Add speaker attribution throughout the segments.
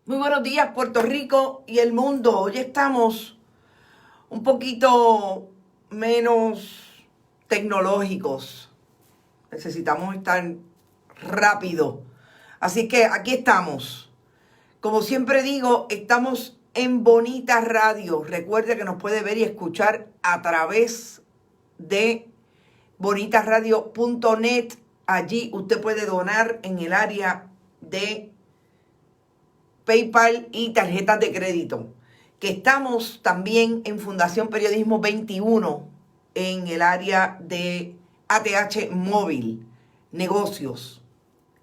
Speaker 1: Muy buenos días, Puerto Rico y el mundo. Hoy estamos un poquito menos tecnológicos. Necesitamos estar rápido. Así que aquí estamos. Como siempre digo, estamos en Bonita Radio. Recuerde que nos puede ver y escuchar a través de bonitasradio.net. Allí usted puede donar en el área de PayPal y tarjetas de crédito. Que estamos también en Fundación Periodismo 21 en el área de ATH Móvil, negocios.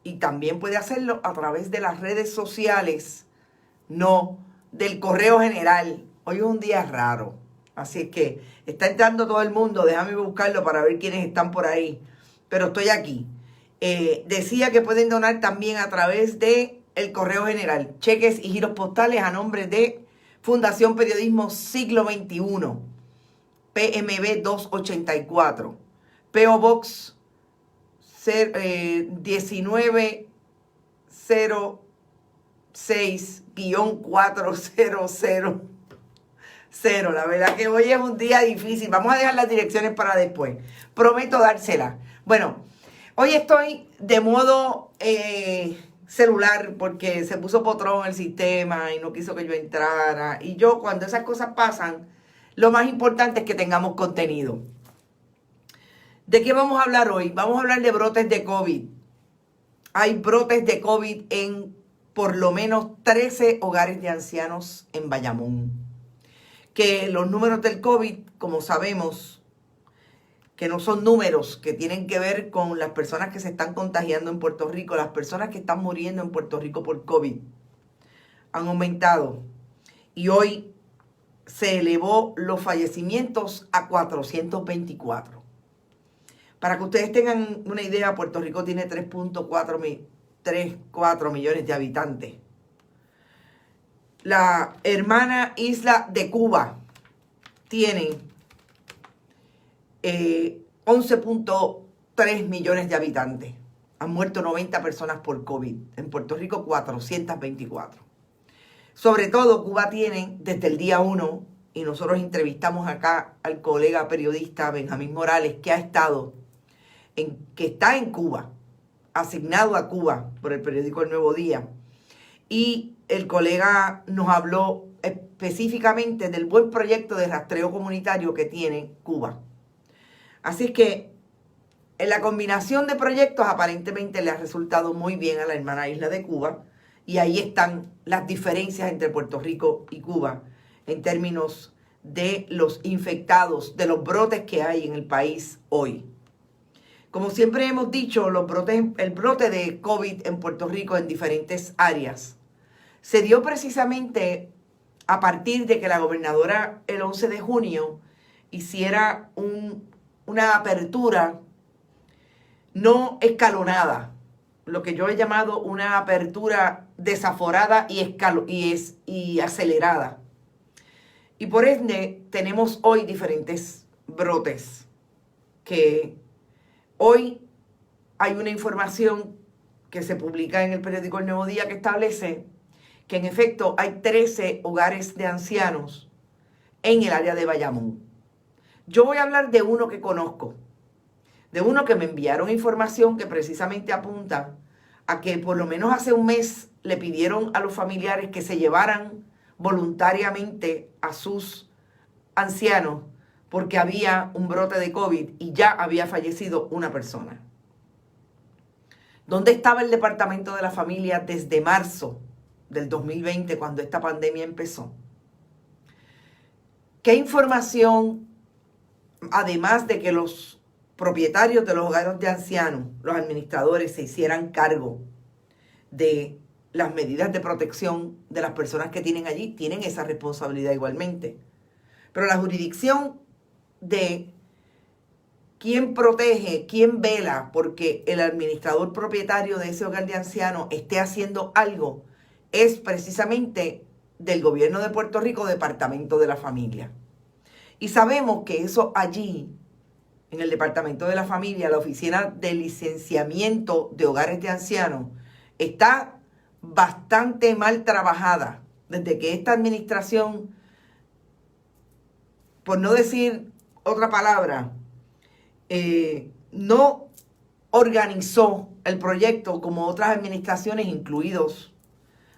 Speaker 1: Y también puede hacerlo a través de las redes sociales, no del correo general. Hoy es un día raro, así es que está entrando todo el mundo. Déjame buscarlo para ver quiénes están por ahí. Pero estoy aquí. Decía que pueden donar también a través de el correo general, cheques y giros postales a nombre de Fundación Periodismo Siglo XXI, PMB 284, PO Box 1906-400. La verdad que hoy es un día difícil. Vamos a dejar las direcciones para después. Prometo dárselas. Bueno, hoy estoy de modo celular porque se puso potrón el sistema y no quiso que yo entrara. Y yo, cuando esas cosas pasan, lo más importante es que tengamos contenido. ¿De qué vamos a hablar hoy? Vamos a hablar de brotes de COVID. Hay brotes de COVID en por lo menos 13 hogares de ancianos en Bayamón. Que los números del COVID, como sabemos, que no son números que tienen que ver con las personas que se están contagiando en Puerto Rico, las personas que están muriendo en Puerto Rico por COVID, han aumentado. Y hoy se elevó los fallecimientos a 424. Para que ustedes tengan una idea, Puerto Rico tiene 3.4 millones de habitantes. La hermana isla de Cuba tiene 11.3 millones de habitantes. Han muerto 90 personas por COVID. En Puerto Rico 424. Sobre todo Cuba tiene desde el día 1, y nosotros entrevistamos acá al colega periodista Benjamín Morales, que está en Cuba, asignado a Cuba por el periódico El Nuevo Día. Y el colega nos habló específicamente del buen proyecto de rastreo comunitario que tiene Cuba. Así es que en la combinación de proyectos aparentemente le ha resultado muy bien a la hermana isla de Cuba, y ahí están las diferencias entre Puerto Rico y Cuba en términos de los infectados, de los brotes que hay en el país hoy. Como siempre hemos dicho, el brote de COVID en Puerto Rico en diferentes áreas se dio precisamente a partir de que la gobernadora el 11 de junio hiciera una apertura no escalonada, lo que yo he llamado una apertura desaforada y acelerada. Y por ende tenemos hoy diferentes brotes que hoy hay una información que se publica en el periódico El Nuevo Día que establece que en efecto hay 13 hogares de ancianos en el área de Bayamón. Yo voy a hablar de uno que conozco, de uno que me enviaron información que precisamente apunta a que por lo menos hace un mes le pidieron a los familiares que se llevaran voluntariamente a sus ancianos porque había un brote de COVID y ya había fallecido una persona. ¿Dónde estaba el Departamento de la Familia desde marzo del 2020, cuando esta pandemia empezó? ¿Qué información, además de que los propietarios de los hogares de ancianos, los administradores, se hicieran cargo de las medidas de protección de las personas que tienen allí, tienen esa responsabilidad igualmente? Pero la jurisdicción de quién protege, quién vela porque el administrador propietario de ese hogar de ancianos esté haciendo algo, es precisamente del gobierno de Puerto Rico, Departamento de la Familia. Y sabemos que eso allí, en el Departamento de la Familia, la Oficina de Licenciamiento de Hogares de Ancianos, está bastante mal trabajada desde que esta administración, por no decir otra palabra, no organizó el proyecto como otras administraciones, incluidos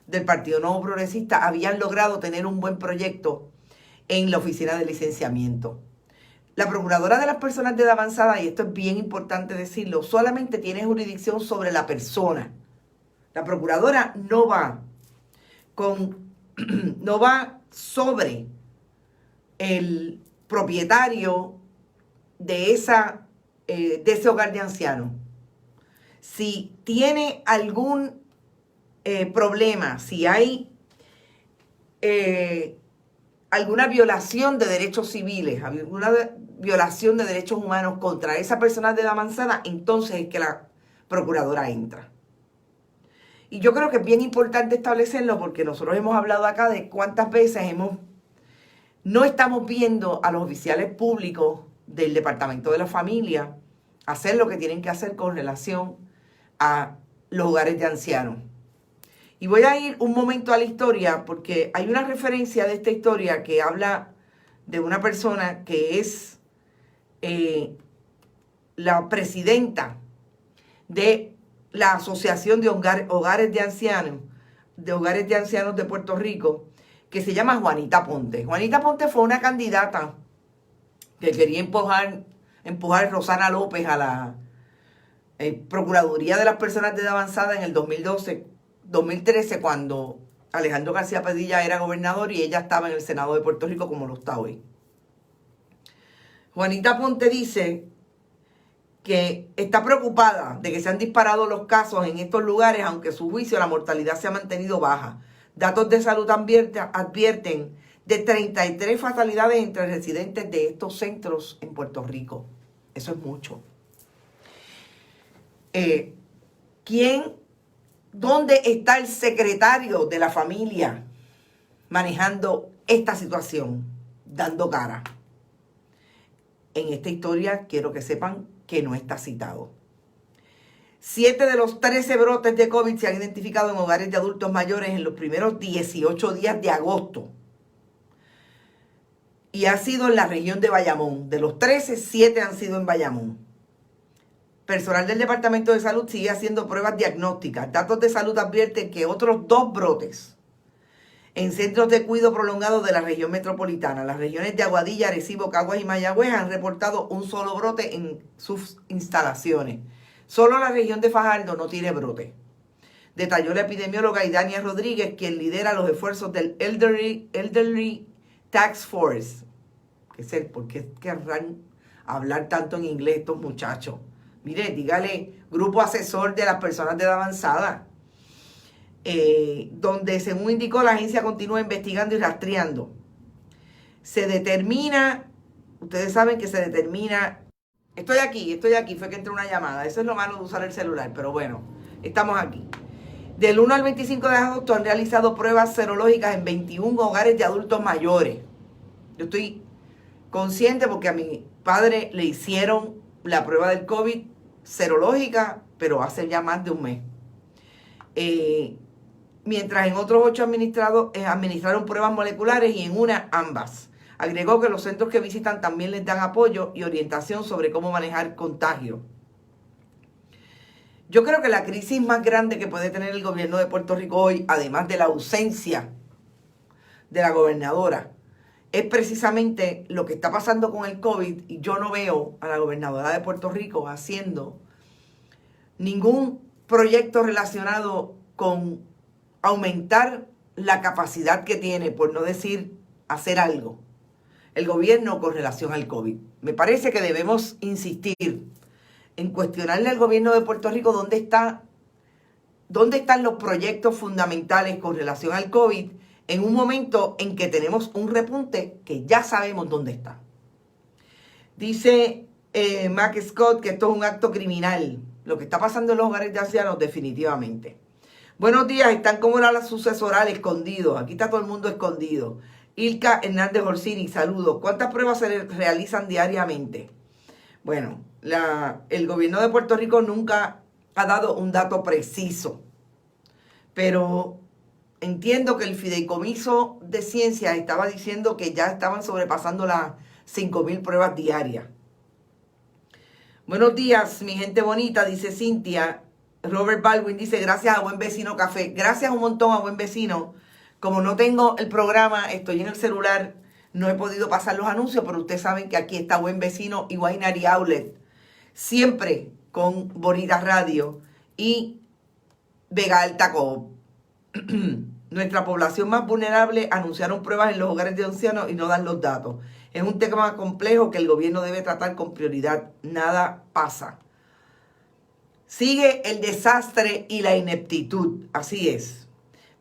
Speaker 1: del Partido Nuevo Progresista, habían logrado tener un buen proyecto en la oficina de licenciamiento. La procuradora de las personas de edad avanzada, y esto es bien importante decirlo, solamente tiene jurisdicción sobre la persona. La procuradora no va sobre el propietario de ese hogar de ancianos. Si tiene algún problema, si hay alguna violación de derechos civiles, alguna violación de derechos humanos contra esa persona de edad avanzada, entonces es que la procuradora entra. Y yo creo que es bien importante establecerlo porque nosotros hemos hablado acá de cuántas veces no estamos viendo a los oficiales públicos del Departamento de la Familia hacer lo que tienen que hacer con relación a los hogares de ancianos. Y voy a ir un momento a la historia porque hay una referencia de esta historia que habla de una persona que es la presidenta de la Asociación de Hogares de Ancianos de Puerto Rico, que se llama Juanita Ponte. Juanita Ponte fue una candidata que quería empujar a Rosana López a la Procuraduría de las Personas de Edad Avanzada en el 2013, cuando Alejandro García Padilla era gobernador y ella estaba en el Senado de Puerto Rico como lo está hoy. Juanita Ponte dice que está preocupada de que se han disparado los casos en estos lugares, aunque a su juicio la mortalidad se ha mantenido baja. Datos de salud advierten de 33 fatalidades entre residentes de estos centros en Puerto Rico. Eso es mucho. ¿Dónde está el secretario de la familia manejando esta situación, dando cara? En esta historia quiero que sepan que no está citado. 7 de los 13 brotes de COVID se han identificado en hogares de adultos mayores en los primeros 18 días de agosto. Y ha sido en la región de Bayamón. De los 13, 7 han sido en Bayamón. Personal del Departamento de Salud sigue haciendo pruebas diagnósticas. Datos de salud advierten que otros 2 brotes en centros de cuidado prolongado de la región metropolitana. Las regiones de Aguadilla, Arecibo, Caguas y Mayagüez han reportado un solo brote en sus instalaciones. Solo la región de Fajardo no tiene brote. Detalló la epidemióloga Idania Rodríguez, quien lidera los esfuerzos del Elderly Task Force. ¿Por qué querrán hablar tanto en inglés estos muchachos? Mire, dígale, grupo asesor de las personas de edad avanzada. Donde, según indicó, la agencia continúa investigando y rastreando. Se determina, ustedes saben que se determina, estoy aquí, fue que entró una llamada, eso es lo malo de usar el celular, pero bueno, estamos aquí. Del 1 al 25 de agosto han realizado pruebas serológicas en 21 hogares de adultos mayores. Yo estoy consciente porque a mi padre le hicieron la prueba del COVID serológica, pero hace ya más de un mes. Mientras en otros 8 administraron pruebas moleculares y en una ambas. Agregó que los centros que visitan también les dan apoyo y orientación sobre cómo manejar contagio. Yo creo que la crisis más grande que puede tener el gobierno de Puerto Rico hoy, además de la ausencia de la gobernadora, es precisamente lo que está pasando con el COVID, y yo no veo a la gobernadora de Puerto Rico haciendo ningún proyecto relacionado con aumentar la capacidad que tiene, por no decir hacer algo, el gobierno con relación al COVID. Me parece que debemos insistir en cuestionarle al gobierno de Puerto Rico dónde están los proyectos fundamentales con relación al COVID en un momento en que tenemos un repunte que ya sabemos dónde está. Dice Mac Scott que esto es un acto criminal. Lo que está pasando en los hogares de ancianos, definitivamente. Buenos días, están como la sucesoral escondidos. Aquí está todo el mundo escondido. Ilka Hernández Orsini, saludos. ¿Cuántas pruebas se realizan diariamente? Bueno, el gobierno de Puerto Rico nunca ha dado un dato preciso. pero entiendo que el Fideicomiso de Ciencias estaba diciendo que ya estaban sobrepasando las 5.000 pruebas diarias. Buenos días, mi gente bonita, dice Cintia. Robert Baldwin dice, gracias a Buen Vecino Café. Gracias un montón a Buen Vecino. Como no tengo el programa, estoy en el celular, no he podido pasar los anuncios, pero ustedes saben que aquí está Buen Vecino y Winery Outlet. Siempre con Bonita Radio y Vega Alta Coop. Nuestra población más vulnerable anunciaron pruebas en los hogares de ancianos y no dan los datos. Es un tema complejo que el gobierno debe tratar con prioridad. Nada pasa. Sigue el desastre y la ineptitud. Así es.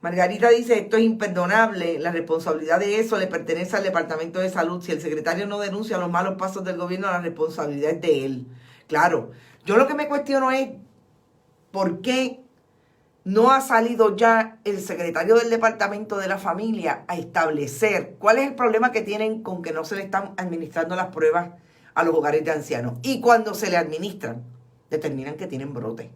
Speaker 1: Margarita dice, esto es imperdonable. La responsabilidad de eso le pertenece al Departamento de Salud. Si el secretario no denuncia los malos pasos del gobierno, la responsabilidad es de él. Claro. Yo lo que me cuestiono es por qué no ha salido ya el secretario del Departamento de la Familia a establecer cuál es el problema que tienen con que no se le están administrando las pruebas a los hogares de ancianos. Y cuando se le administran, determinan que tienen brote.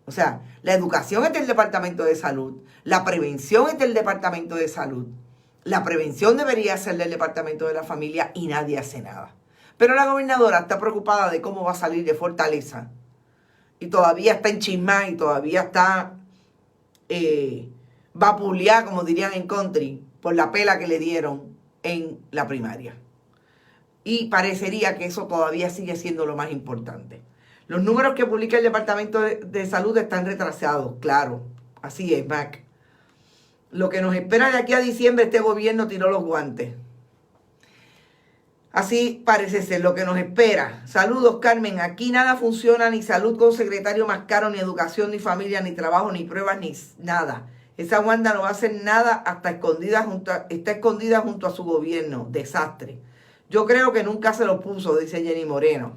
Speaker 1: O sea, la educación es del Departamento de Salud, la prevención es del Departamento de Salud, la prevención debería ser del Departamento de la Familia y nadie hace nada. Pero la gobernadora está preocupada de cómo va a salir de Fortaleza. Y todavía está enchismada y todavía está vapuleada, como dirían en country, por la pela que le dieron en la primaria. Y parecería que eso todavía sigue siendo lo más importante. Los números que publica el Departamento de Salud están retrasados, claro. Así es, Mac. Lo que nos espera de aquí a diciembre, este gobierno tiró los guantes. Así parece ser lo que nos espera. Saludos, Carmen. Aquí nada funciona, ni salud con secretario más caro, ni educación, ni familia, ni trabajo, ni pruebas, ni nada. Esa Wanda no va a hacer nada hasta está escondida junto a su gobierno. Desastre. Yo creo que nunca se lo puso, dice Jenny Moreno.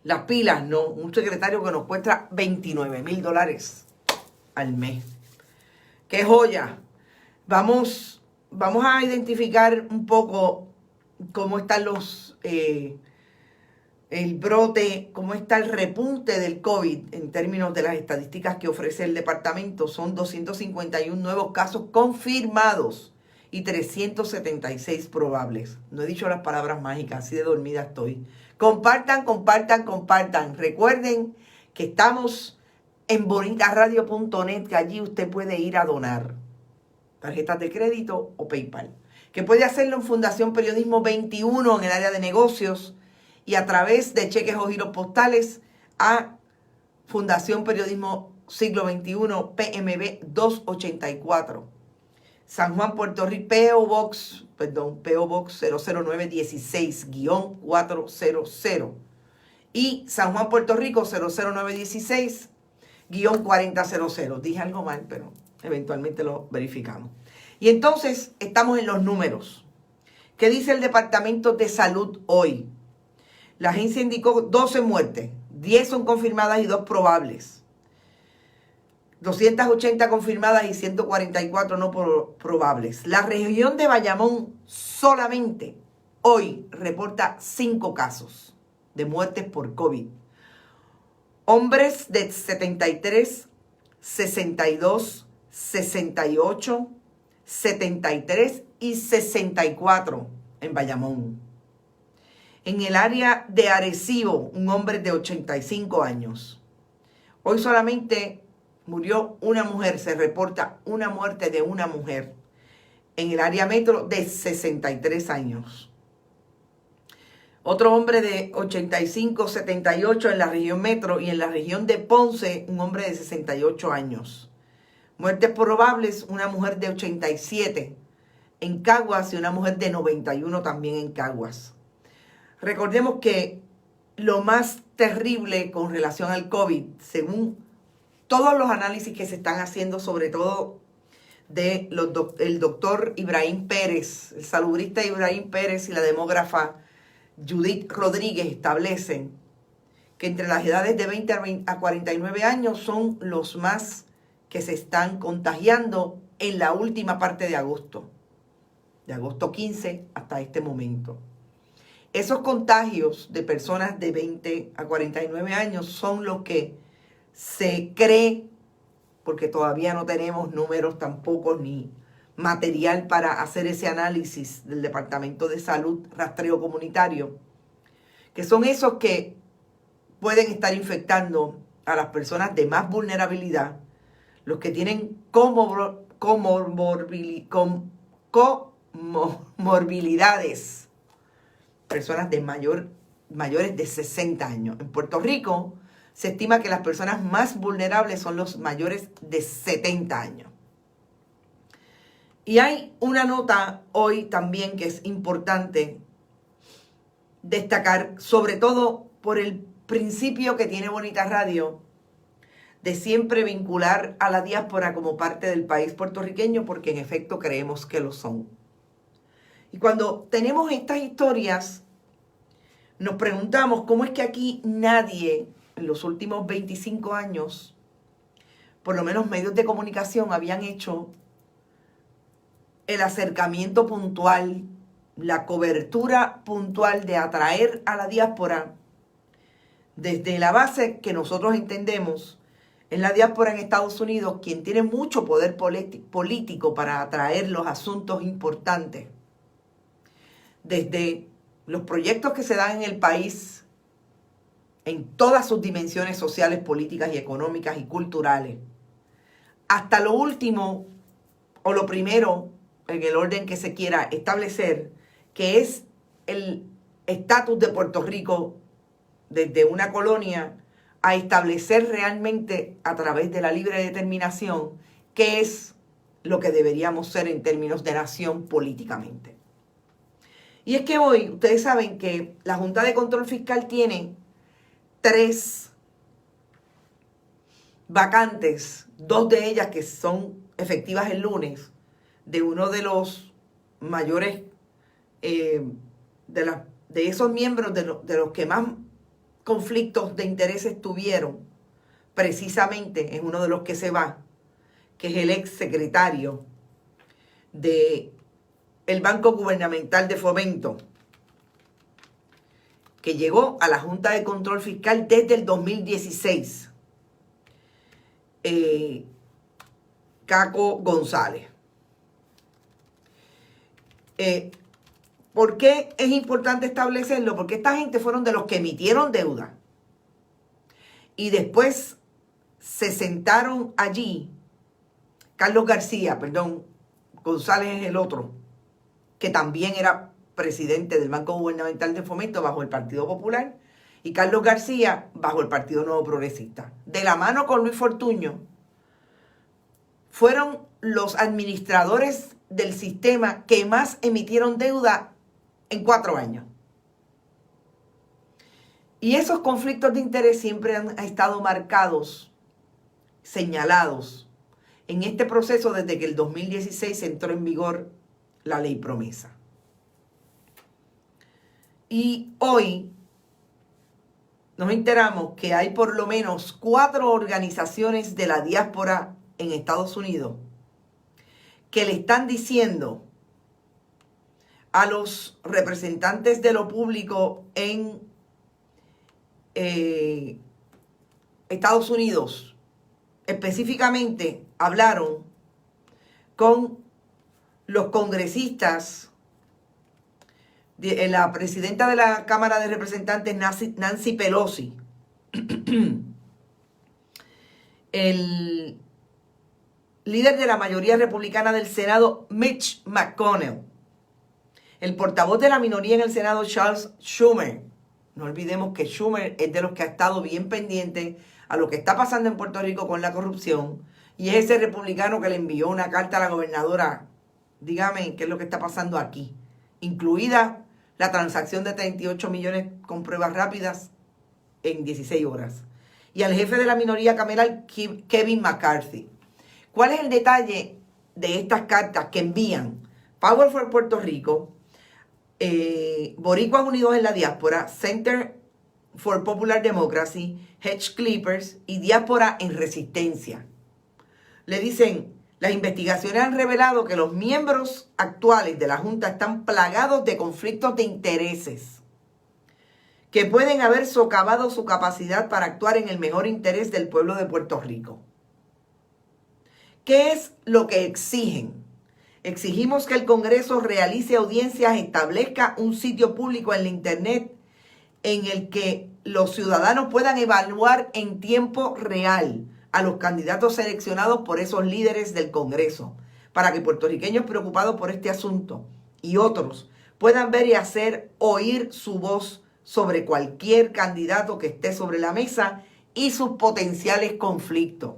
Speaker 1: Las pilas, no. Un secretario que nos cuesta $29,000 al mes. ¡Qué joya! Vamos a identificar un poco cómo están el brote, cómo está el repunte del COVID en términos de las estadísticas que ofrece el departamento. Son 251 nuevos casos confirmados y 376 probables. No he dicho las palabras mágicas, así de dormida estoy. Compartan, compartan, compartan. Recuerden que estamos en bonitaradio.net, que allí usted puede ir a donar tarjetas de crédito o PayPal. Que puede hacerlo en Fundación Periodismo 21 en el área de negocios y a través de cheques o giros postales a Fundación Periodismo Siglo XXI PMB 284. San Juan, Puerto Rico, P.O. Box 00916-400. Y San Juan, Puerto Rico 00916-4000. Dije algo mal, pero eventualmente lo verificamos. Y entonces estamos en los números. ¿Qué dice el Departamento de Salud hoy? La agencia indicó 12 muertes, 10 son confirmadas y 2 probables. 280 confirmadas y 144 no probables. La región de Bayamón solamente hoy reporta 5 casos de muertes por COVID. Hombres de 73, 62, 68, 73 y 64 en Bayamón. En el área de Arecibo, un hombre de 85 años. Hoy solamente murió una mujer, se reporta una muerte de una mujer en el área metro de 63 años. Otro hombre de 85, 78 en la región metro y en la región de Ponce, un hombre de 68 años. Muertes probables, una mujer de 87 en Caguas y una mujer de 91 también en Caguas. Recordemos que lo más terrible con relación al COVID, según todos los análisis que se están haciendo, sobre todo de el doctor Ibrahim Pérez, el salubrista Ibrahim Pérez y la demógrafa Judith Rodríguez, establecen que entre las edades de 20 a 49 años son los más que se están contagiando en la última parte de agosto 15 hasta este momento. Esos contagios de personas de 20 a 49 años son los que se cree porque todavía no tenemos números tampoco ni material para hacer ese análisis del Departamento de Salud, rastreo comunitario, que son esos que pueden estar infectando a las personas de más vulnerabilidad, los que tienen comorbilidades, personas de mayores de 60 años. En Puerto Rico se estima que las personas más vulnerables son los mayores de 70 años. Y hay una nota hoy también que es importante destacar, sobre todo por el principio que tiene Bonita Radio de siempre vincular a la diáspora como parte del país puertorriqueño, porque en efecto creemos que lo son. Y cuando tenemos estas historias, nos preguntamos cómo es que aquí nadie en los últimos 25 años, por lo menos medios de comunicación, habían hecho el acercamiento puntual, la cobertura puntual de atraer a la diáspora desde la base que nosotros entendemos en la diáspora en Estados Unidos, quien tiene mucho poder político para atraer los asuntos importantes, desde los proyectos que se dan en el país en todas sus dimensiones sociales, políticas y económicas y culturales, hasta lo último o lo primero en el orden que se quiera establecer, que es el estatus de Puerto Rico desde una colonia a establecer realmente a través de la libre determinación qué es lo que deberíamos ser en términos de nación políticamente. Y es que hoy ustedes saben que la Junta de Control Fiscal tiene 3 vacantes, 2 de ellas que son efectivas el lunes, de uno de los mayores, de esos miembros de los que más conflictos de intereses tuvieron, precisamente es uno de los que se va, que es el ex secretario del Banco Gubernamental de Fomento, que llegó a la Junta de Control Fiscal desde el 2016, Caco González. ¿Por qué es importante establecerlo? Porque esta gente fueron de los que emitieron deuda y después se sentaron allí. Carlos García, perdón, González es el otro, que también era presidente del Banco Gubernamental de Fomento bajo el Partido Popular, y Carlos García bajo el Partido Nuevo Progresista. De la mano con Luis Fortuño, fueron los administradores del sistema que más emitieron deuda en 4 años. Y esos conflictos de interés siempre han estado marcados, señalados, en este proceso desde que el 2016 entró en vigor la ley promesa. Y hoy nos enteramos que hay por lo menos 4 organizaciones de la diáspora en Estados Unidos que le están diciendo a los representantes de lo público en Estados Unidos, específicamente hablaron con los congresistas, la presidenta de la Cámara de Representantes, Nancy Pelosi, el líder de la mayoría republicana del Senado, Mitch McConnell, el portavoz de la minoría en el Senado, Charles Schumer. No olvidemos que Schumer es de los que ha estado bien pendiente a lo que está pasando en Puerto Rico con la corrupción, y es ese republicano que le envió una carta a la gobernadora: dígame qué es lo que está pasando aquí, incluida la transacción de 38 millones con pruebas rápidas en 16 horas. Y al jefe de la minoría cameral, Kevin McCarthy. ¿Cuál es el detalle de estas cartas que envían Power for Puerto Rico, Boricuas Unidos en la Diáspora, Center for Popular Democracy, Hedge Clippers y Diáspora en Resistencia? Le dicen: las investigaciones han revelado que los miembros actuales de la Junta están plagados de conflictos de intereses que pueden haber socavado su capacidad para actuar en el mejor interés del pueblo de Puerto Rico. ¿Qué es lo que exigen? Exigimos que el Congreso realice audiencias, establezca un sitio público en la Internet en el que los ciudadanos puedan evaluar en tiempo real a los candidatos seleccionados por esos líderes del Congreso, para que puertorriqueños preocupados por este asunto y otros puedan ver y hacer oír su voz sobre cualquier candidato que esté sobre la mesa y sus potenciales conflictos.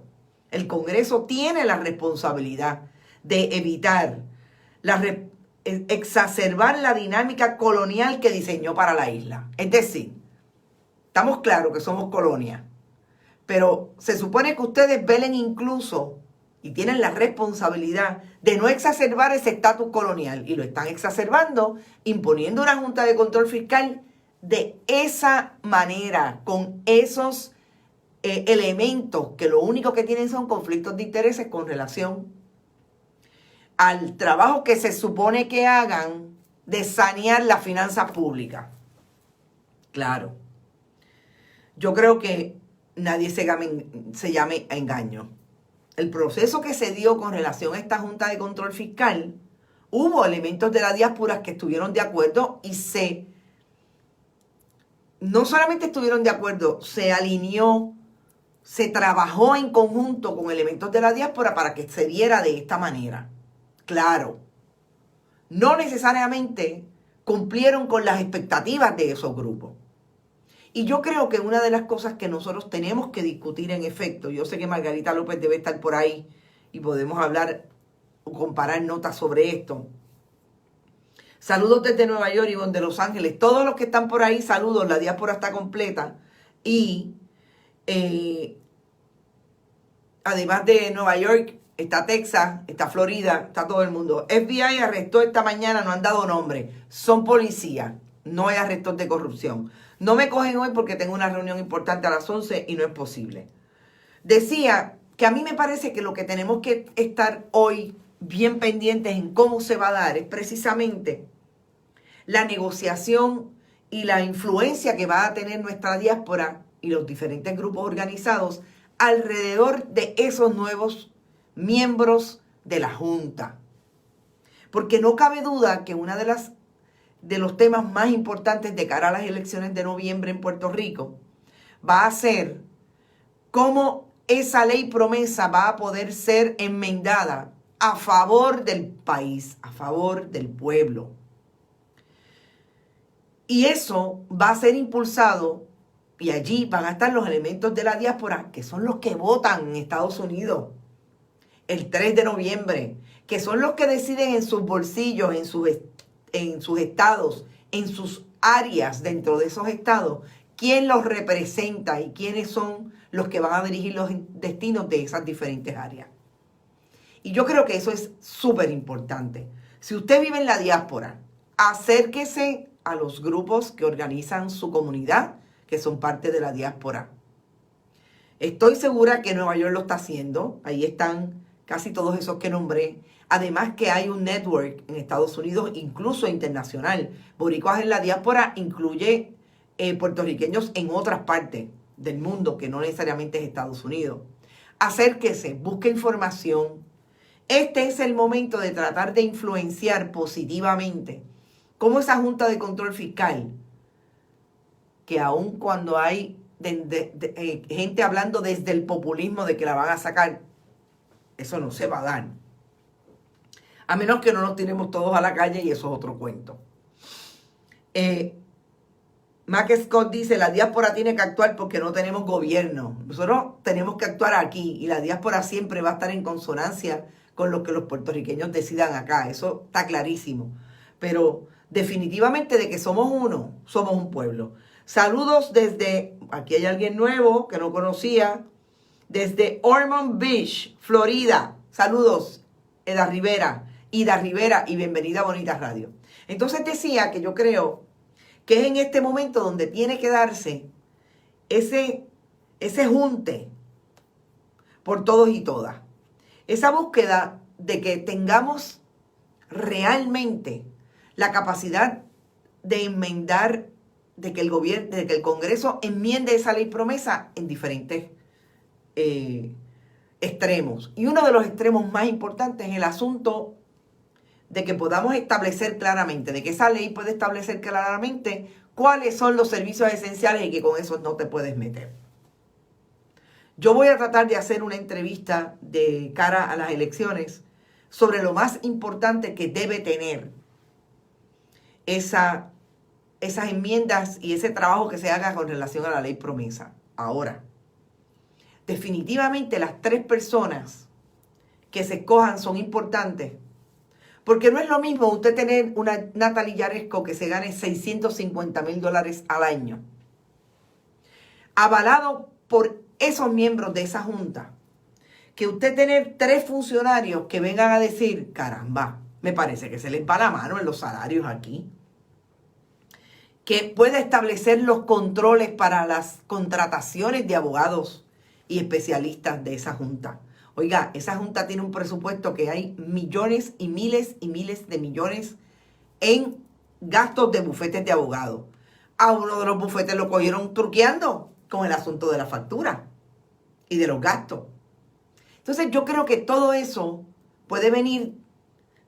Speaker 1: El Congreso tiene la responsabilidad de evitar exacerbar la dinámica colonial que diseñó para la isla. Es decir, estamos claros que somos colonia, pero se supone que ustedes velen incluso y tienen la responsabilidad de no exacerbar ese estatus colonial, y lo están exacerbando imponiendo una Junta de Control Fiscal de esa manera, con esos elementos que lo único que tienen son conflictos de intereses con relación al trabajo que se supone que hagan de sanear las finanzas públicas. Claro, yo creo que nadie se llame a engaño. El proceso que se dio con relación a esta Junta de Control Fiscal, hubo elementos de la diáspora que estuvieron de acuerdo y no solamente estuvieron de acuerdo, se alineó, se trabajó en conjunto con elementos de la diáspora para que se diera de esta manera. Claro, no necesariamente cumplieron con las expectativas de esos grupos. Y yo creo que una de las cosas que nosotros tenemos que discutir en efecto, yo sé que Margarita López debe estar por ahí y podemos hablar o comparar notas sobre esto. Saludos desde Nueva York y de Los Ángeles. Todos los que están por ahí, saludos, la diáspora está completa. Y además de Nueva York, está Texas, está Florida, está todo el mundo. FBI arrestó esta mañana, no han dado nombre. Son policías, no hay arrestos de corrupción. No me cogen hoy porque tengo una reunión importante a las 11 y no es posible. Decía que a mí me parece que lo que tenemos que estar hoy bien pendientes en cómo se va a dar es precisamente la negociación y la influencia que va a tener nuestra diáspora y los diferentes grupos organizados alrededor de esos nuevos miembros de la Junta. Porque no cabe duda que una de los temas más importantes de cara a las elecciones de noviembre en Puerto Rico va a ser cómo esa ley promesa va a poder ser enmendada a favor del país, a favor del pueblo. Y eso va a ser impulsado, y allí van a estar los elementos de la diáspora, que son los que votan en Estados Unidos el 3 de noviembre, que son los que deciden en sus bolsillos, en sus estados, en sus áreas dentro de esos estados, quién los representa y quiénes son los que van a dirigir los destinos de esas diferentes áreas. Y yo creo que eso es súper importante. Si usted vive en la diáspora, acérquese a los grupos que organizan su comunidad, que son parte de la diáspora. Estoy segura que Nueva York lo está haciendo. Ahí están casi todos esos que nombré. Además que hay un network en Estados Unidos, incluso internacional. Boricuas en la diáspora incluye puertorriqueños en otras partes del mundo, que no necesariamente es Estados Unidos. Acérquese, busque información. Este es el momento de tratar de influenciar positivamente cómo esa Junta de Control Fiscal, que aun cuando hay gente hablando desde el populismo de que la van a sacar, eso no se va a dar. A menos que no nos tiremos todos a la calle y eso es otro cuento. Mac Scott dice, la diáspora tiene que actuar porque no tenemos gobierno. Nosotros tenemos que actuar aquí y la diáspora siempre va a estar en consonancia con lo que los puertorriqueños decidan acá. Eso está clarísimo. Pero definitivamente de que somos uno, somos un pueblo. Saludos desde, aquí hay alguien nuevo que no conocía, desde Ormond Beach, Florida. Saludos, Ida Rivera, y bienvenida a Bonita Radio. Entonces decía que yo creo que es en este momento donde tiene que darse ese junte por todos y todas. Esa búsqueda de que tengamos realmente la capacidad de enmendar, de que el Congreso enmiende esa ley promesa en diferentes extremos. Y uno de los extremos más importantes es el asunto de que podamos establecer claramente, de que esa ley puede establecer claramente cuáles son los servicios esenciales y que con eso no te puedes meter. Yo voy a tratar de hacer una entrevista de cara a las elecciones sobre lo más importante que debe tener esas enmiendas y ese trabajo que se haga con relación a la ley promesa. Ahora, definitivamente las 3 personas que se escojan son importantes. Porque no es lo mismo usted tener una Natalie Yaresco que se gane $650,000 al año, avalado por esos miembros de esa junta, que usted tener 3 funcionarios que vengan a decir, caramba, me parece que se les va la mano en los salarios aquí, que pueda establecer los controles para las contrataciones de abogados y especialistas de esa junta. Oiga, esa junta tiene un presupuesto que hay millones y miles de millones en gastos de bufetes de abogados. A uno de los bufetes lo cogieron truqueando con el asunto de la factura y de los gastos. Entonces yo creo que todo eso puede venir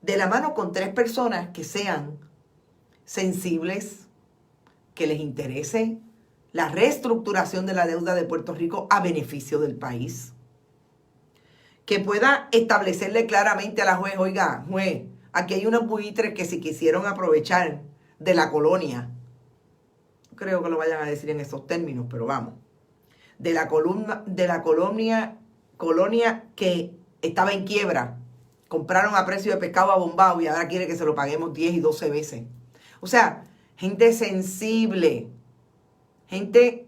Speaker 1: de la mano con 3 personas que sean sensibles, que les interese la reestructuración de la deuda de Puerto Rico a beneficio del país, que pueda establecerle claramente a la juez, oiga, juez, aquí hay unos buitres que se quisieron aprovechar de la colonia, creo que lo vayan a decir en esos términos, pero vamos, de la colonia que estaba en quiebra, compraron a precio de pescado abombado y ahora quiere que se lo paguemos 10 y 12 veces. O sea, gente sensible, gente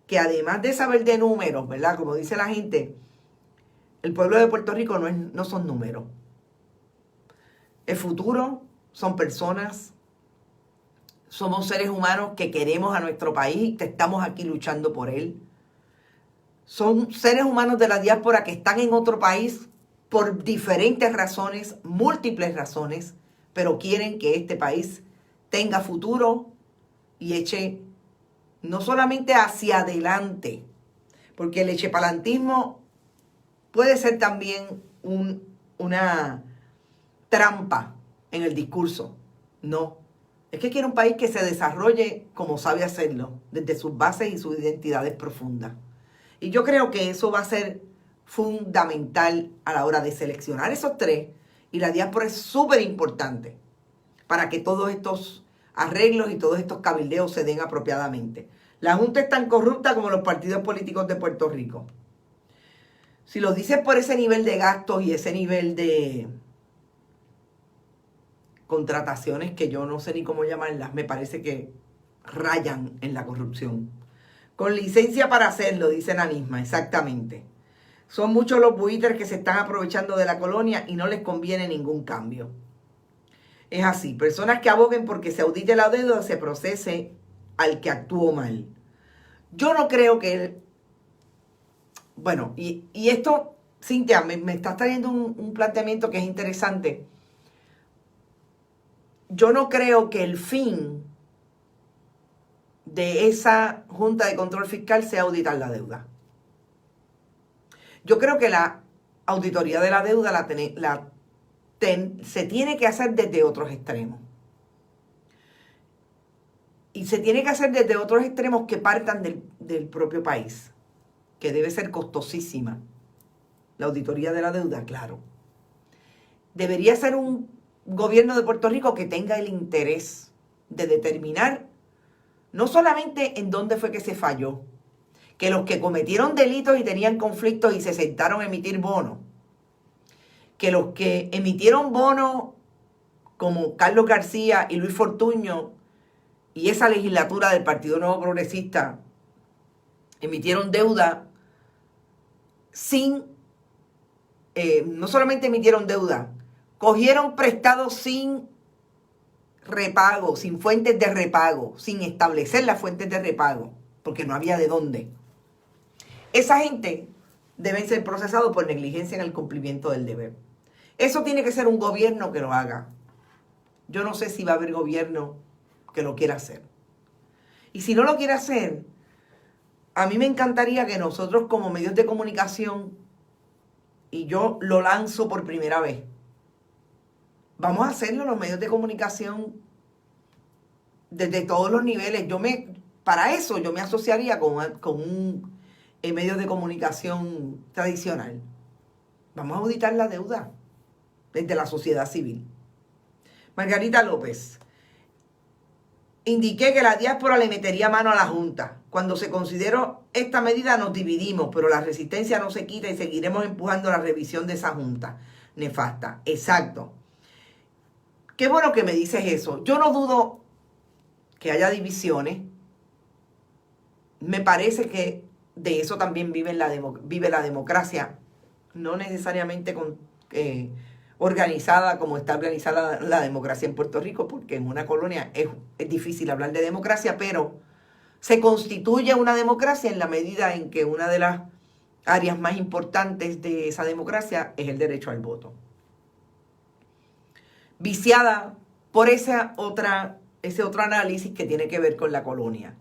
Speaker 1: que además de saber de números, ¿verdad? Como dice la gente, el pueblo de Puerto Rico no son números. El futuro son personas. Somos seres humanos que queremos a nuestro país, que estamos aquí luchando por él. Son seres humanos de la diáspora que están en otro país por diferentes razones, múltiples razones, pero quieren que este país tenga futuro y eche no solamente hacia adelante, porque el echepalantismo puede ser también una trampa en el discurso. No, es que quiere un país que se desarrolle como sabe hacerlo, desde sus bases y sus identidades profundas. Y yo creo que eso va a ser fundamental a la hora de seleccionar esos 3. Y la diáspora es súper importante para que todos estos arreglos y todos estos cabildeos se den apropiadamente. La Junta es tan corrupta como los partidos políticos de Puerto Rico. Si lo dices por ese nivel de gastos y ese nivel de contrataciones que yo no sé ni cómo llamarlas, me parece que rayan en la corrupción. Con licencia para hacerlo, dice Nanisma, exactamente. Son muchos los buitres que se están aprovechando de la colonia y no les conviene ningún cambio. Es así, personas que aboguen porque se audite la deuda, se procese al que actuó mal. Yo no creo que... Bueno, y esto, Cintia, me estás trayendo un planteamiento que es interesante. Yo no creo que el fin de esa Junta de Control Fiscal sea auditar la deuda. Yo creo que la auditoría de la deuda se tiene que hacer desde otros extremos. Y se tiene que hacer desde otros extremos que partan del propio país, que debe ser costosísima. La auditoría de la deuda, claro. Debería ser un gobierno de Puerto Rico que tenga el interés de determinar no solamente en dónde fue que se falló, que los que cometieron delitos y tenían conflictos y se sentaron a emitir bonos, que los que emitieron bonos como Carlos García y Luis Fortuño y esa legislatura del Partido Nuevo Progresista emitieron deuda no solamente emitieron deuda, cogieron prestados sin repago, sin fuentes de repago, sin establecer las fuentes de repago, porque no había de dónde. Esa gente debe ser procesado por negligencia en el cumplimiento del deber. Eso tiene que ser un gobierno que lo haga. Yo no sé si va a haber gobierno que lo quiera hacer. Y si no lo quiere hacer, a mí me encantaría que nosotros como medios de comunicación y yo lo lanzo por primera vez. Vamos a hacerlo en los medios de comunicación desde todos los niveles. Para eso yo me asociaría con un medio de comunicación tradicional. Vamos a auditar la deuda desde la sociedad civil. Margarita López. Indiqué que la diáspora le metería mano a la Junta. Cuando se consideró esta medida nos dividimos, pero la resistencia no se quita y seguiremos empujando la revisión de esa Junta nefasta. Exacto. Qué bueno que me dices eso. Yo no dudo que haya divisiones. Me parece que de eso también vive la democracia, no necesariamente organizada como está organizada la democracia en Puerto Rico, porque en una colonia es difícil hablar de democracia, pero se constituye una democracia en la medida en que una de las áreas más importantes de esa democracia es el derecho al voto. Viciada por ese otro análisis que tiene que ver con la colonia.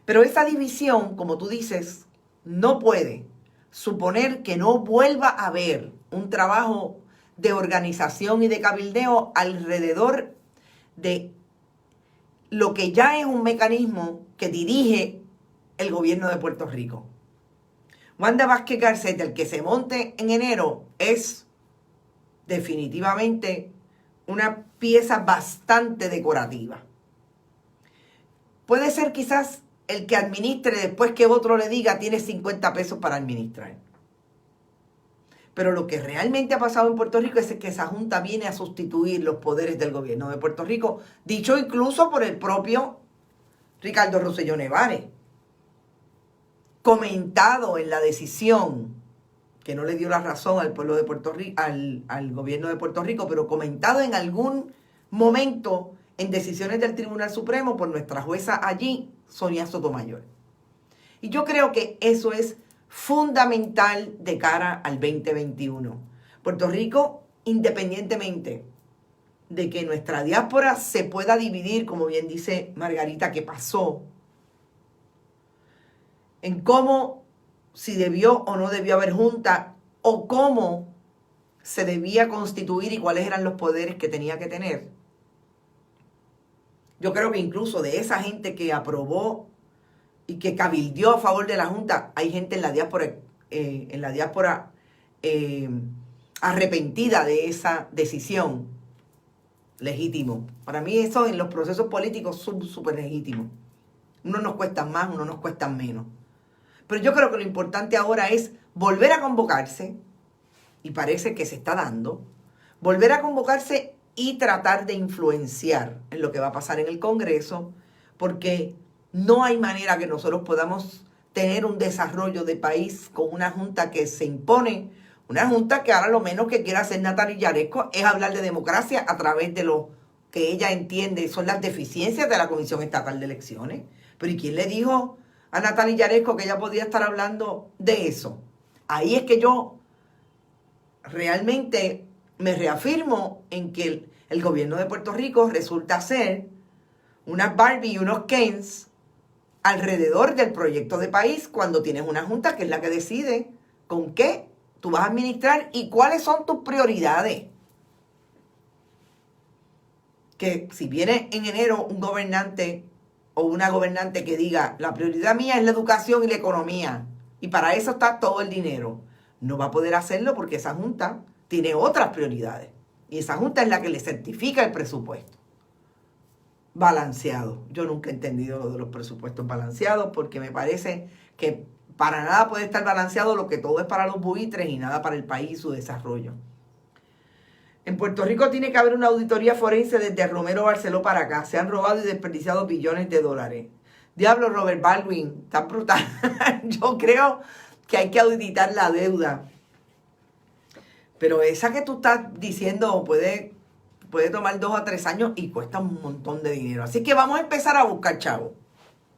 Speaker 1: Pero esa división, como tú dices, no puede suponer que no vuelva a haber un trabajo de organización y de cabildeo alrededor de lo que ya es un mecanismo que dirige el gobierno de Puerto Rico. Wanda Vázquez Garcet, el que se monte en enero, es definitivamente una pieza bastante decorativa. Puede ser quizás el que administre después que otro le diga tiene 50 pesos para administrar. Pero lo que realmente ha pasado en Puerto Rico es que esa Junta viene a sustituir los poderes del gobierno de Puerto Rico, dicho incluso por el propio Ricardo Rosselló Nevares, comentado en la decisión, que no le dio la razón al pueblo de Puerto Rico, al gobierno de Puerto Rico, pero comentado en algún momento en decisiones del Tribunal Supremo por nuestra jueza allí, Sonia Sotomayor. Y yo creo que eso es fundamental de cara al 2021. Puerto Rico, independientemente de que nuestra diáspora se pueda dividir, como bien dice Margarita, que pasó, en cómo, si debió o no debió haber junta, o cómo se debía constituir y cuáles eran los poderes que tenía que tener. Yo creo que incluso de esa gente que aprobó y que cabildeó a favor de la Junta, hay gente en la diáspora arrepentida de esa decisión. Legítimo. Para mí eso en los procesos políticos son súper legítimos. Unos nos cuestan más, unos nos cuestan menos. Pero yo creo que lo importante ahora es volver a convocarse, y parece que se está dando, volver a convocarse y tratar de influenciar en lo que va a pasar en el Congreso, porque no hay manera que nosotros podamos tener un desarrollo de país con una Junta que se impone, una Junta que ahora lo menos que quiere hacer Natalia Yaresco es hablar de democracia a través de lo que ella entiende son las deficiencias de la Comisión Estatal de Elecciones. Pero ¿y quién le dijo a Natalia Yaresco que ella podía estar hablando de eso? Ahí es que yo realmente me reafirmo en que el gobierno de Puerto Rico resulta ser unas Barbie y unos Kens alrededor del proyecto de país cuando tienes una Junta que es la que decide con qué tú vas a administrar y cuáles son tus prioridades. Que si viene en enero un gobernante o una gobernante que diga la prioridad mía es la educación y la economía y para eso está todo el dinero, no va a poder hacerlo porque esa Junta tiene otras prioridades y esa Junta es la que le certifica el presupuesto balanceado. Yo nunca he entendido lo de los presupuestos balanceados porque me parece que para nada puede estar balanceado lo que todo es para los buitres y nada para el país y su desarrollo. En Puerto Rico tiene que haber una auditoría forense desde Romero Barceló para acá. Se han robado y desperdiciado billones de dólares. Diablo, Robert Baldwin, tan brutal. Yo creo que hay que auditar la deuda. Pero esa que tú estás diciendo puede tomar 2 a 3 años y cuesta un montón de dinero. Así que vamos a empezar a buscar chavos.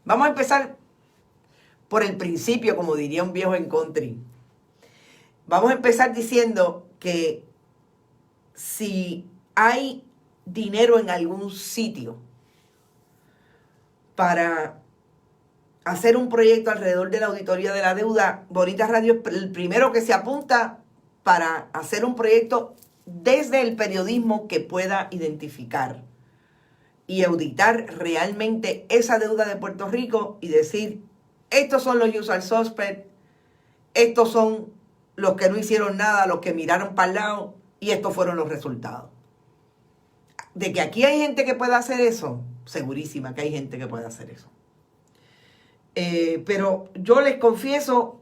Speaker 1: Vamos a empezar por el principio, como diría un viejo en country. Vamos a empezar diciendo que si hay dinero en algún sitio para hacer un proyecto alrededor de la auditoría de la deuda, Bonita Radio es el primero que se apunta para hacer un proyecto desde el periodismo que pueda identificar y auditar realmente esa deuda de Puerto Rico y decir, estos son los usual suspects, estos son los que no hicieron nada, los que miraron para el lado, y estos fueron los resultados. De que aquí hay gente que pueda hacer eso, segurísima que hay gente que puede hacer eso. Pero yo les confieso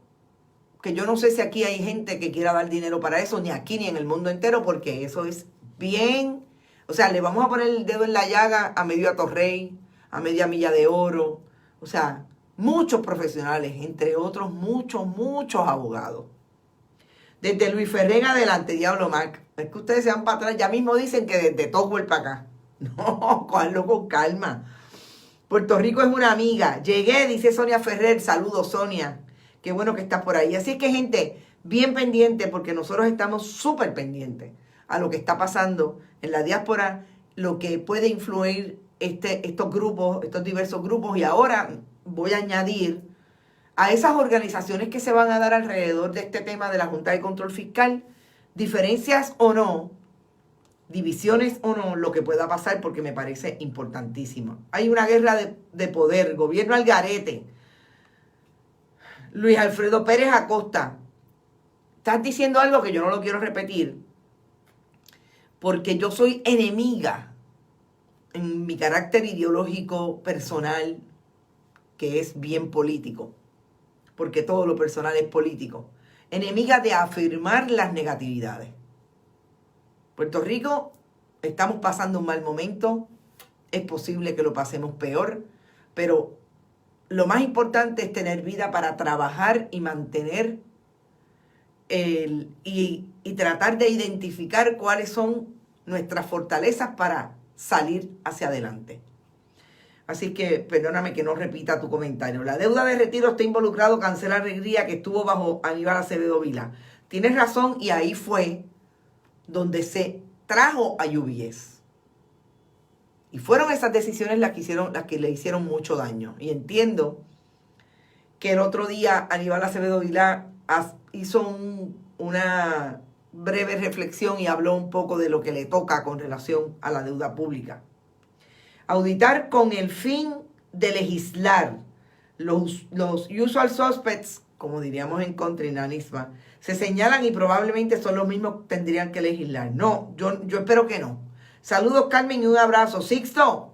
Speaker 1: que yo no sé si aquí hay gente que quiera dar dinero para eso, ni aquí ni en el mundo entero, porque eso es bien. O sea, le vamos a poner el dedo en la llaga a Medio Atorrey, a Media Milla de Oro. O sea, muchos profesionales, entre otros muchos abogados. Desde Luis Ferré en adelante, Diablo Mac. Es que ustedes se van para atrás, ya mismo dicen que desde Tocqueville para acá. No, cojanlo con calma. Puerto Rico es una amiga. Llegué, dice Sonia Ferrer. Saludos, Sonia. Qué bueno que estás por ahí. Así es que, gente, bien pendiente, porque nosotros estamos súper pendientes a lo que está pasando en la diáspora, lo que puede influir estos grupos, estos diversos grupos. Y ahora voy a añadir a esas organizaciones que se van a dar alrededor de este tema de la Junta de Control Fiscal, diferencias o no, divisiones o no, lo que pueda pasar, porque me parece importantísimo. Hay una guerra de poder, gobierno al garete. Luis Alfredo Pérez Acosta, estás diciendo algo que yo no lo quiero repetir, porque yo soy enemiga en mi carácter ideológico personal, que es bien político, porque todo lo personal es político. Enemiga de afirmar las negatividades. Puerto Rico, estamos pasando un mal momento, es posible que lo pasemos peor, pero lo más importante es tener vida para trabajar y mantener y tratar de identificar cuáles son nuestras fortalezas para salir hacia adelante. Así que perdóname que no repita tu comentario. La deuda de retiro está involucrado Cancela Alegría, que estuvo bajo Aníbal Acevedo Vilá. Tienes razón, y ahí fue donde se trajo a UBS. Y fueron esas decisiones las que le hicieron mucho daño. Y entiendo que el otro día Aníbal Acevedo Vilá hizo una breve reflexión y habló un poco de lo que le toca con relación a la deuda pública. Auditar con el fin de legislar. Los usual suspects, como diríamos en country nanisma, se señalan y probablemente son los mismos que tendrían que legislar. No, yo espero que no. Saludos, Carmen, y un abrazo. Sixto,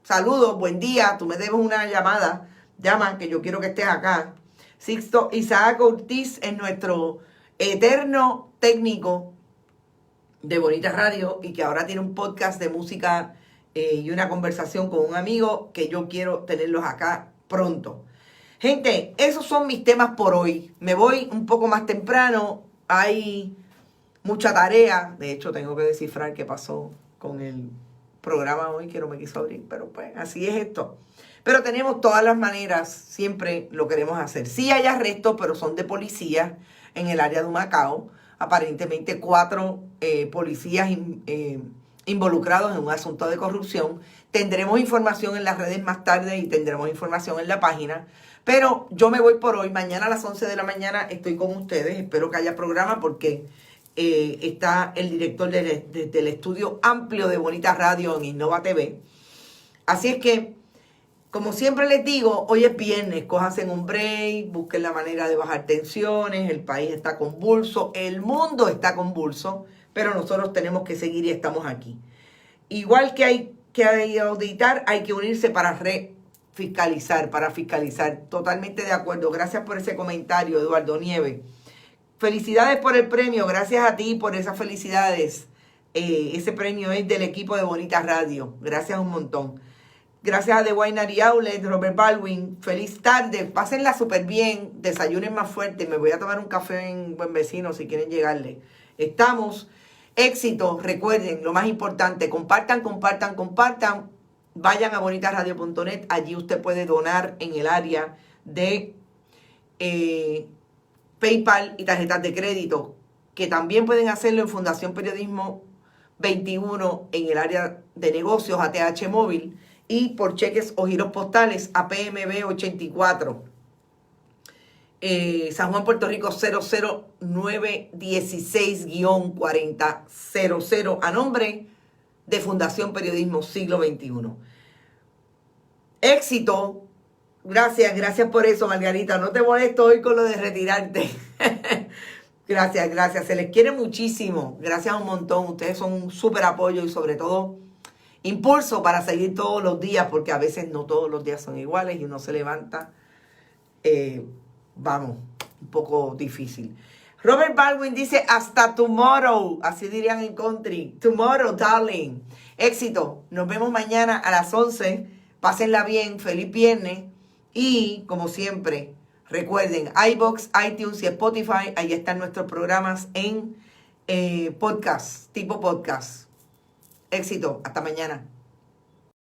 Speaker 1: saludos, buen día. Tú me debes una llamada. Llama, que yo quiero que estés acá. Sixto, Isaac Ortiz es nuestro eterno técnico de Bonita Radio y que ahora tiene un podcast de música y una conversación con un amigo que yo quiero tenerlos acá pronto. Gente, esos son mis temas por hoy. Me voy un poco más temprano. Hay mucha tarea. De hecho, tengo que descifrar qué pasó con el programa hoy, que no me quiso abrir. Pero pues, así es esto. Pero tenemos todas las maneras. Siempre lo queremos hacer. Sí hay arrestos, pero son de policías en el área de Humacao. Aparentemente 4 policías involucrados en un asunto de corrupción. Tendremos información en las redes más tarde y tendremos información en la página. Pero yo me voy por hoy. Mañana a las 11 de la mañana estoy con ustedes. Espero que haya programa porque está el director del estudio amplio de Bonita Radio en Innova TV. Así es que, como siempre les digo, hoy es viernes. Cójanse un break, busquen la manera de bajar tensiones. El país está convulso, el mundo está convulso, pero nosotros tenemos que seguir y estamos aquí. Igual que hay que auditar, hay que unirse para fiscalizar, para fiscalizar. Totalmente de acuerdo. Gracias por ese comentario, Eduardo Nieves. Felicidades por el premio. Gracias a ti por esas felicidades. Ese premio es del equipo de Bonita Radio. Gracias un montón. Gracias a The Winery Outlet, Robert Baldwin. Feliz tarde. Pásenla súper bien. Desayunen más fuerte. Me voy a tomar un café en Buen Vecino si quieren llegarle. Estamos. Éxito. Recuerden, lo más importante. Compartan. Vayan a bonitaradio.net. Allí usted puede donar en el área de PayPal y tarjetas de crédito, que también pueden hacerlo en Fundación Periodismo 21 en el área de negocios, ATH Móvil, y por cheques o giros postales a PMB 84. San Juan, Puerto Rico 00916-4000 a nombre de Fundación Periodismo Siglo XXI. Éxito. Gracias por eso, Margarita. No te molesto hoy con lo de retirarte. Gracias. Se les quiere muchísimo. Gracias un montón. Ustedes son un súper apoyo y sobre todo impulso para seguir todos los días, porque a veces no todos los días son iguales y uno se levanta, un poco difícil. Robert Baldwin dice, hasta tomorrow. Así dirían en country. Tomorrow, darling. Éxito. Nos vemos mañana a las 11. Pásenla bien. Feliz viernes. Y, como siempre, recuerden, iVoox, iTunes y Spotify, ahí están nuestros programas en podcast, tipo podcast. Éxito, hasta mañana.